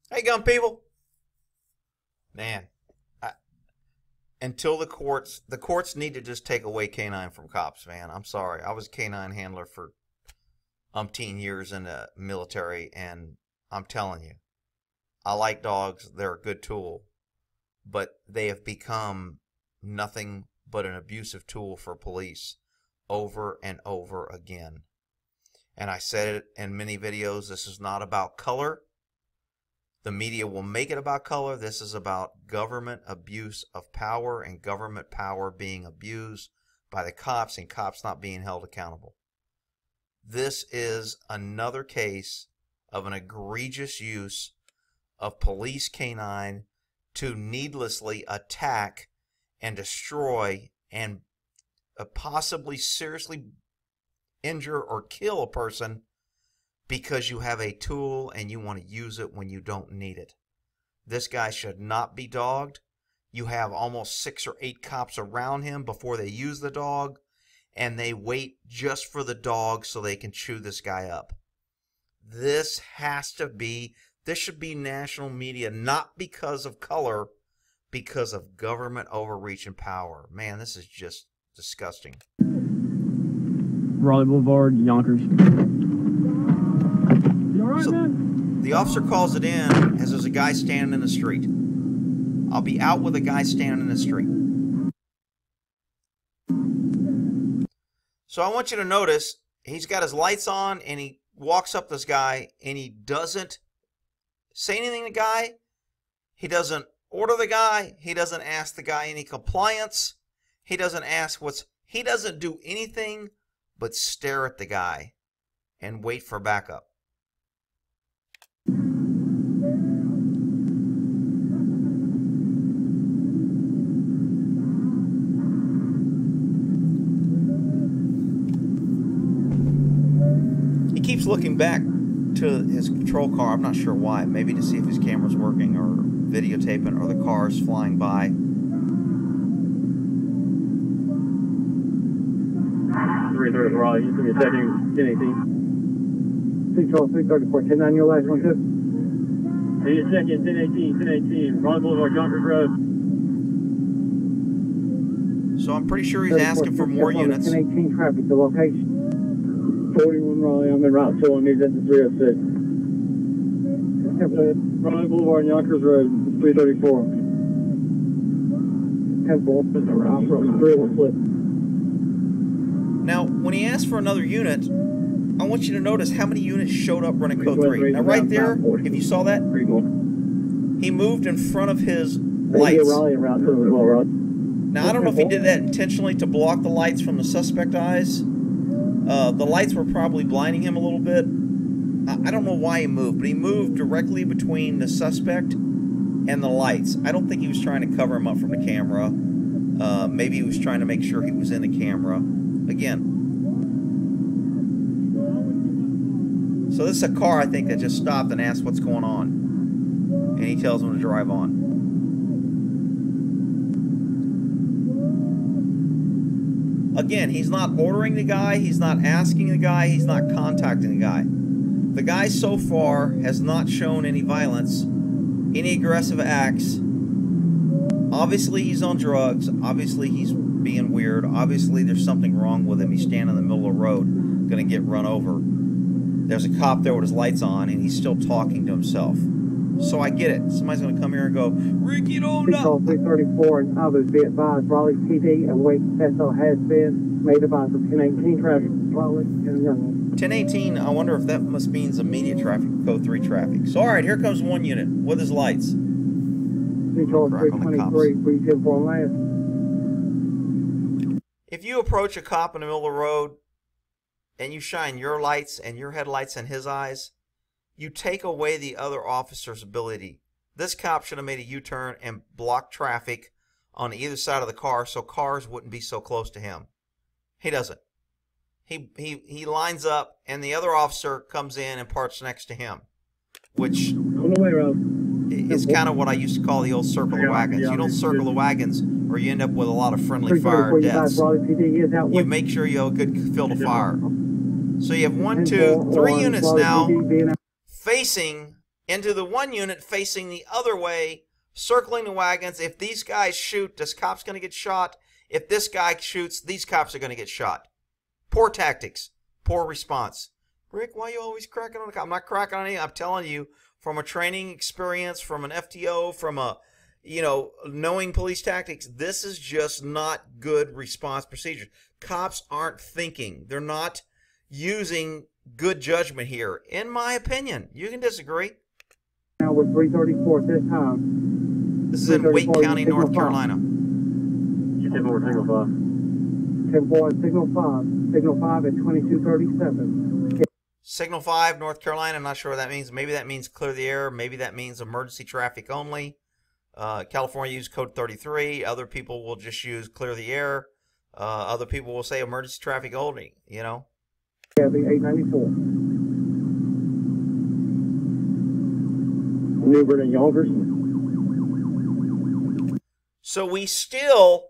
Hey, gun people. Man, until the courts need to just take away canine from cops, man. I'm sorry. I was a canine handler for umpteen years in the military, and I'm telling you, I like dogs. They're a good tool, but they have become nothing but an abusive tool for police over and over again. And I said it in many videos, this is not about color. The media will make it about color. This is about government abuse of power and government power being abused by the cops and cops not being held accountable. This is another case of an egregious use of police canine to needlessly attack and destroy and possibly seriously injure or kill a person because you have a tool and you want to use it when you don't need it. This guy should not be dogged. You have almost 6 or 8 cops around him before they use the dog, and they wait just for the dog so they can chew this guy up. This should be national media, not because of color, because of government overreach and power. Man, this is just disgusting. Raleigh Boulevard, Yonkers. So the officer calls it in as there's a guy standing in the street. I'll be out with a guy standing in the street. So I want you to notice he's got his lights on and he walks up this guy and he doesn't say anything to the guy. He doesn't order the guy. He doesn't ask the guy any compliance. He doesn't ask he doesn't do anything but stare at the guy and wait for backup. He keeps looking back to his patrol car. I'm not sure why. Maybe to see if his camera's working or videotaping or the cars flying by. 330 Raleigh, you can be checking 1018. 334, 10 on your last one, good. Are you checking 1018, Raleigh Boulevard, Yonkers Road? So I'm pretty sure he's asking for more units. 1018 traffic, the location. 41 Raleigh, I'm in Route 2, I need that to 306. Raleigh Boulevard, Yonkers Road, 334. 10-4, Route 306. Now, when he asked for another unit, I want you to notice how many units showed up running code 3. Now, right there, if you saw that, he moved in front of his lights. Now, I don't know if he did that intentionally to block the lights from the suspect eyes. The lights were probably blinding him a little bit. I don't know why he moved, but he moved directly between the suspect and the lights. I don't think he was trying to cover him up from the camera. Maybe he was trying to make sure he was in the camera. Again. So this is a car, I think, that just stopped and asked what's going on. And he tells him to drive on. Again, he's not ordering the guy, he's not asking the guy, he's not contacting the guy. The guy so far has not shown any violence, any aggressive acts. Obviously he's on drugs, obviously he's being weird, obviously there's something wrong with him. He's standing in the middle of the road, gonna get run over. There's a cop there with his lights on and he's still talking to himself. So I get it. Somebody's gonna come here and go, Ricky, don't know. 334 and others be advised, Raleigh PD and wait vessel has been made about the 1018 traffic. Raleigh and Yonkers. 1018, I wonder if that must means immediate traffic, code 3 traffic. So alright, here comes one unit with his lights. 323, 310 last. If you approach a cop in the middle of the road and you shine your lights and your headlights in his eyes, you take away the other officer's ability. This cop should have made a U-turn and blocked traffic on either side of the car so cars wouldn't be so close to him. He doesn't. He lines up and the other officer comes in and parks next to him, which is kind of what I used to call the old circle of wagons. You don't circle the wagons or you end up with a lot of friendly fire deaths. You make sure you have a good field of fire. So you have 1, 2, 3 units now facing into the one unit facing the other way, circling the wagons. If these guys shoot, this cop's going to get shot. If this guy shoots, these cops are going to get shot. Poor tactics. Poor response. Rick, why are you always cracking on the cop? I'm not cracking on anything. I'm telling you from a training experience, from an FTO, from a, knowing police tactics, this is just not good response procedures. Cops aren't thinking. They're not using good judgment here, in my opinion. You can disagree. Now with 334 at this time. This is in Wake County, North Carolina. You take over signal 5. 10-4 signal 5. Signal 5 at 2237. Signal 5, North Carolina. I'm not sure what that means. Maybe that means clear the air. Maybe that means emergency traffic only. California uses code 33. Other people will just use clear the air. Other people will say emergency traffic only, Yeah, the 894. Newbern and Yonkers. So we still,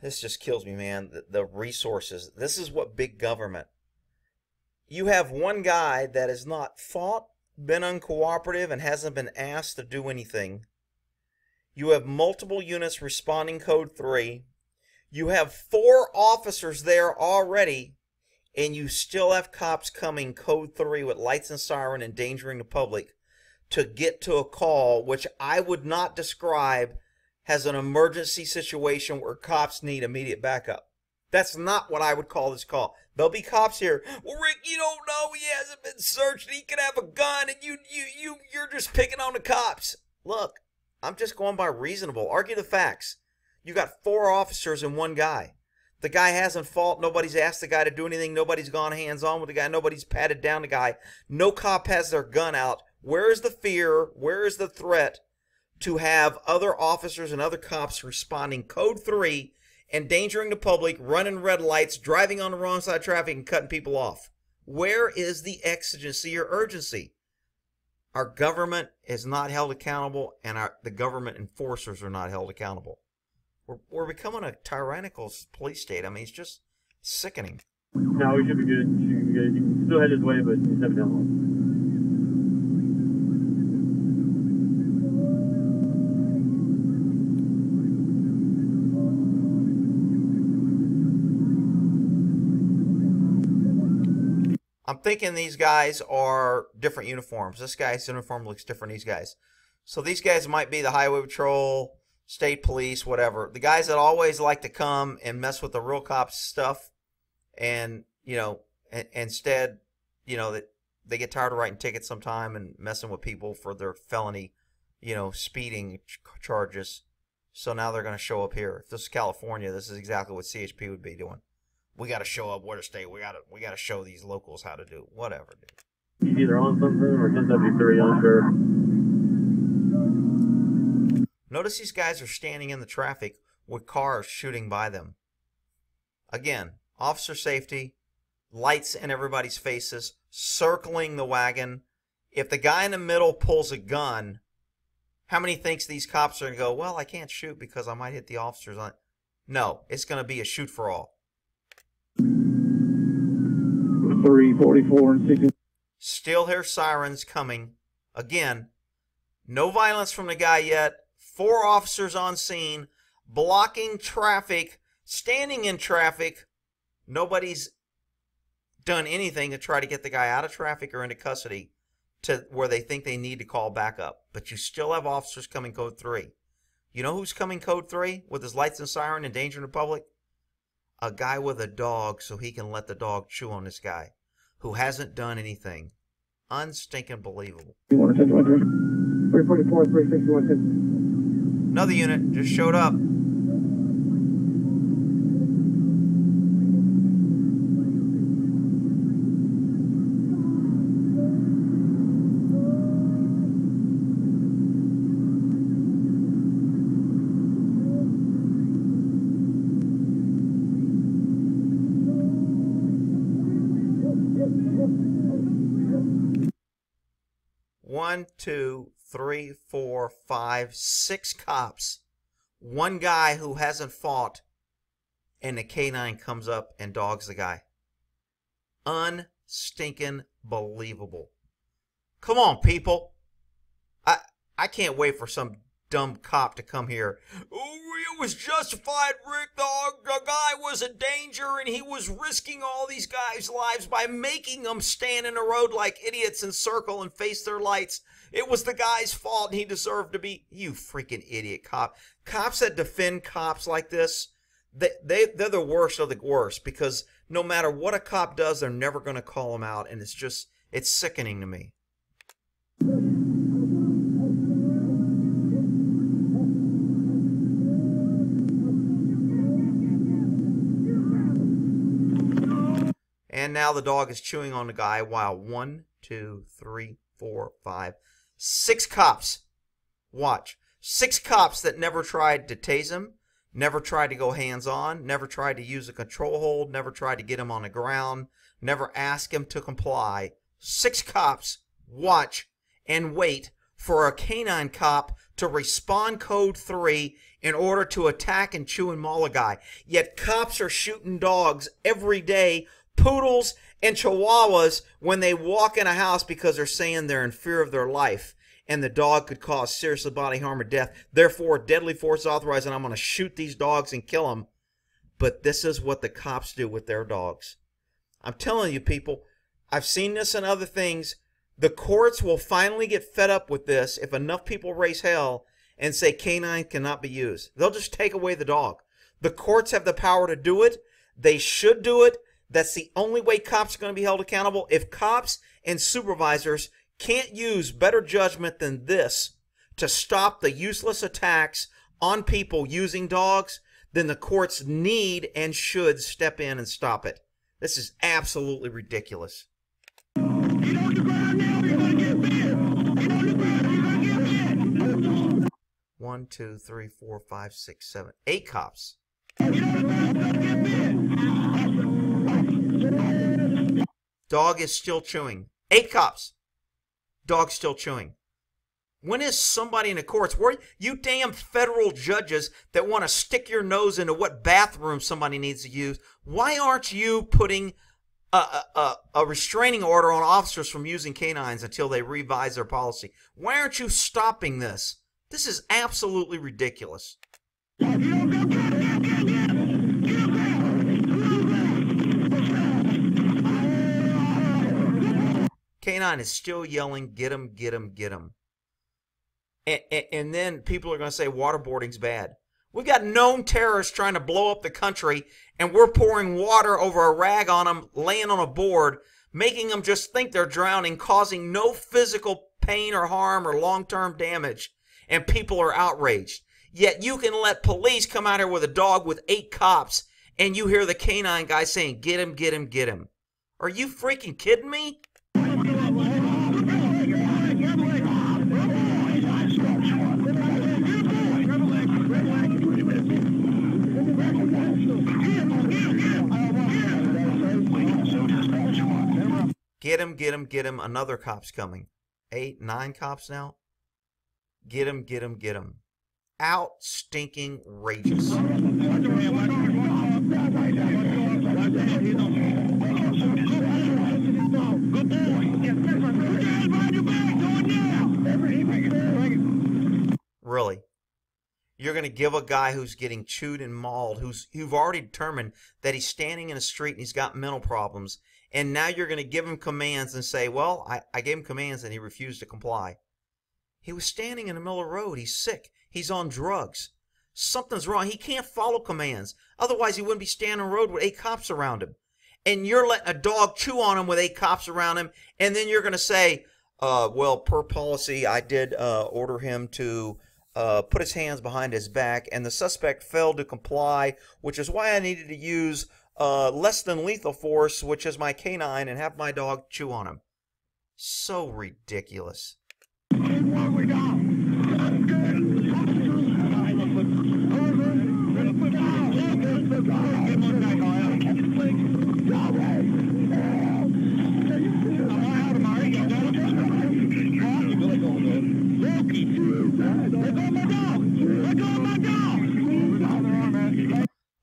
this just kills me, man, the resources. This is what big government. You have one guy that has not fought, been uncooperative, and hasn't been asked to do anything. You have multiple units responding code 3. You have 4 officers there already, and you still have cops coming code 3 with lights and siren endangering the public to get to a call, which I would not describe as an emergency situation where cops need immediate backup. That's not what I would call this call. There'll be cops here. Well, Rick, you don't know. He hasn't been searched. He could have a gun, and you're just picking on the cops. Look, I'm just going by reasonable. Argue the facts. You got 4 officers and 1 guy. The guy hasn't fought. Nobody's asked the guy to do anything. Nobody's gone hands-on with the guy. Nobody's patted down the guy. No cop has their gun out. Where is the fear? Where is the threat to have other officers and other cops responding code 3, endangering the public, running red lights, driving on the wrong side of traffic, and cutting people off? Where is the exigency or urgency? Our government is not held accountable, and the government enforcers are not held accountable. We're becoming a tyrannical police state. I mean, it's just sickening. No, we should be good. You can still head this way, but you step down. I'm thinking these guys are different uniforms. This guy's uniform looks different than these guys. So these guys might be the Highway Patrol, State Police, whatever. The guys that always like to come and mess with the real cops stuff, and, instead, that they get tired of writing tickets sometime and messing with people for their felony, speeding charges. So now they're going to show up here. If this is California, this is exactly what CHP would be doing. We got to show up where to stay. We got to show these locals how to do whatever, dude. He's either on something or 1073 unsure. Notice these guys are standing in the traffic with cars shooting by them. Again, officer safety, lights in everybody's faces, circling the wagon. If the guy in the middle pulls a gun, how many thinks these cops are going to go, well, I can't shoot because I might hit the officers on it? No, it's going to be a shoot for all. 344 and 60. Still hear sirens coming. Again, no violence from the guy yet. 4 officers on scene, blocking traffic, standing in traffic. Nobody's done anything to try to get the guy out of traffic or into custody to where they think they need to call back up. But you still have officers coming code 3. You know who's coming code 3 with his lights and siren endangering the public? A guy with a dog so he can let the dog chew on this guy who hasn't done anything. Unstinking believable. 344, 361. Another unit just showed up. One, two, 3, 4, 5, 6 cops. One guy who hasn't fought, and the K9 comes up and dogs the guy. Unstinking believable. Come on, people. I can't wait for some dumb cop to come here. Oh, it was justified, Rick. The guy was a danger, and he was risking all these guys' lives by making them stand in the road like idiots and circle and face their lights. It was the guy's fault, and he deserved to be... You freaking idiot cop. Cops that defend cops like this, they're the worst of the worst, because no matter what a cop does, they're never going to call him out, and it's sickening to me. And now the dog is chewing on the guy while 1, 2, 3, 4, 5, 6 cops. Watch. 6 cops that never tried to tase him, never tried to go hands-on, never tried to use a control hold, never tried to get him on the ground, never asked him to comply. 6 cops watch and wait for a canine cop to respond code 3 in order to attack and chew and maul a guy. Yet cops are shooting dogs every day, poodles and chihuahuas, when they walk in a house because they're saying they're in fear of their life and the dog could cause serious bodily harm or death. Therefore, deadly force is authorized, and I'm going to shoot these dogs and kill them. But this is what the cops do with their dogs. I'm telling you, people, I've seen this in other things. The courts will finally get fed up with this if enough people raise hell and say canine cannot be used. They'll just take away the dog. The courts have the power to do it. They should do it. That's the only way cops are going to be held accountable. If cops and supervisors can't use better judgment than this to stop the useless attacks on people using dogs, then the courts need and should step in and stop it. This is absolutely ridiculous. Get on the ground now, you're going to get bit. Get on the ground, you're going to get bit. 1, 2, 3, 4, 5, 6, 7, 8 cops. Get on the ground, you're going to get bit. Dog is still chewing. 8 cops. Dog still chewing. When is somebody in the courts, where you damn federal judges that want to stick your nose into what bathroom somebody needs to use, why aren't you putting a restraining order on officers from using canines until they revise their policy? Why aren't you stopping this? This is absolutely ridiculous. Canine is still yelling, get him, get him, get him. And then people are going to say waterboarding's bad. We've got known terrorists trying to blow up the country, and we're pouring water over a rag on them, laying on a board, making them just think they're drowning, causing no physical pain or harm or long-term damage, and people are outraged. Yet you can let police come out here with a dog with 8 cops, and you hear the canine guy saying, get him, get him, get him. Are you freaking kidding me? Get him, get him, get him. Another cop's coming. 8, 9 cops now. Get him, get him, get him. Out stinking rages. Really? You're going to give a guy who's getting chewed and mauled, you've already determined that he's standing in a street and he's got mental problems, and now you're going to give him commands and say, well, I gave him commands and he refused to comply. He was standing in the middle of the road. He's sick. He's on drugs. Something's wrong. He can't follow commands. Otherwise, he wouldn't be standing on the road with 8 cops around him. And you're letting a dog chew on him with 8 cops around him, and then you're going to say, well, per policy, I did order him to put his hands behind his back, and the suspect failed to comply, which is why I needed to use less than lethal force, which is my canine, and have my dog chew on him. So ridiculous.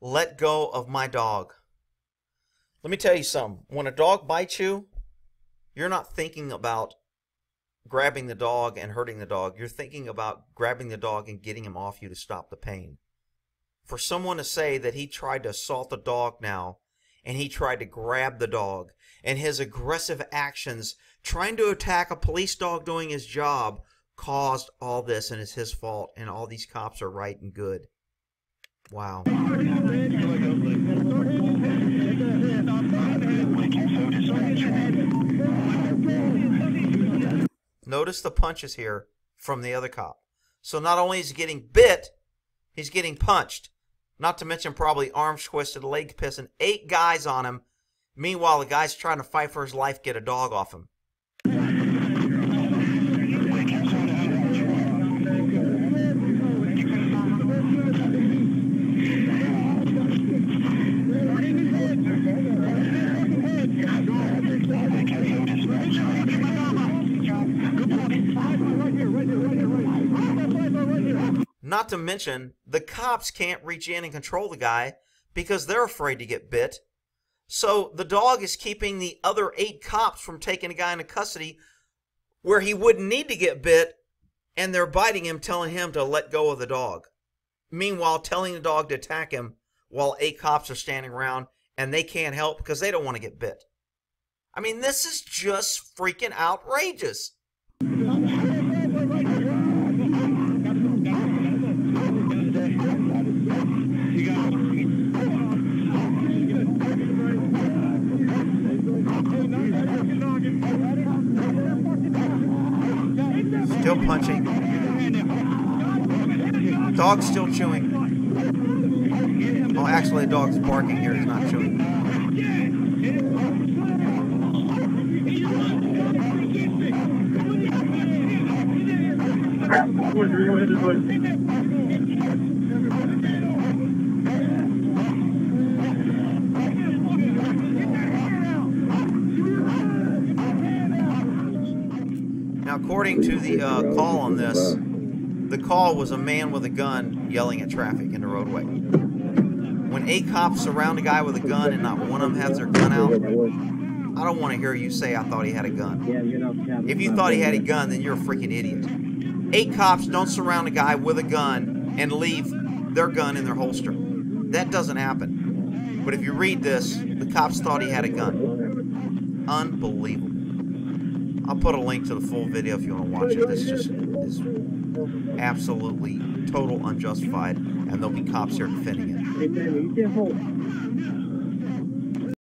Let go of my dog. Let me tell you something. When a dog bites you, you're not thinking about grabbing the dog and hurting the dog. You're thinking about grabbing the dog and getting him off you to stop the pain. For someone to say that he tried to assault the dog now, and he tried to grab the dog, and his aggressive actions trying to attack a police dog doing his job caused all this, and it's his fault, and all these cops are right and good. Wow. Notice the punches here from the other cop. So not only is he getting bit, he's getting punched. Not to mention probably arms twisted, leg pissing, 8 guys on him. Meanwhile, the guy's trying to fight for his life, get a dog off him. Not to mention, the cops can't reach in and control the guy because they're afraid to get bit. So the dog is keeping the other 8 cops from taking a guy into custody where he wouldn't need to get bit, and they're biting him, telling him to let go of the dog. Meanwhile, telling the dog to attack him while 8 cops are standing around and they can't help because they don't want to get bit. I mean, this is just freaking outrageous. Still punching. Dog's still chewing. Oh, actually, the dog's barking here. He's not chewing. Now, according to the call on this, the call was a man with a gun yelling at traffic in the roadway. When 8 cops surround a guy with a gun and not one of them has their gun out, I don't want to hear you say, I thought he had a gun. If you thought he had a gun, then you're a freaking idiot. 8 cops don't surround a guy with a gun and leave their gun in their holster. That doesn't happen. But if you read this, the cops thought he had a gun. Unbelievable. I'll put a link to the full video if you want to watch it. This just is absolutely total unjustified, and there'll be cops here defending it.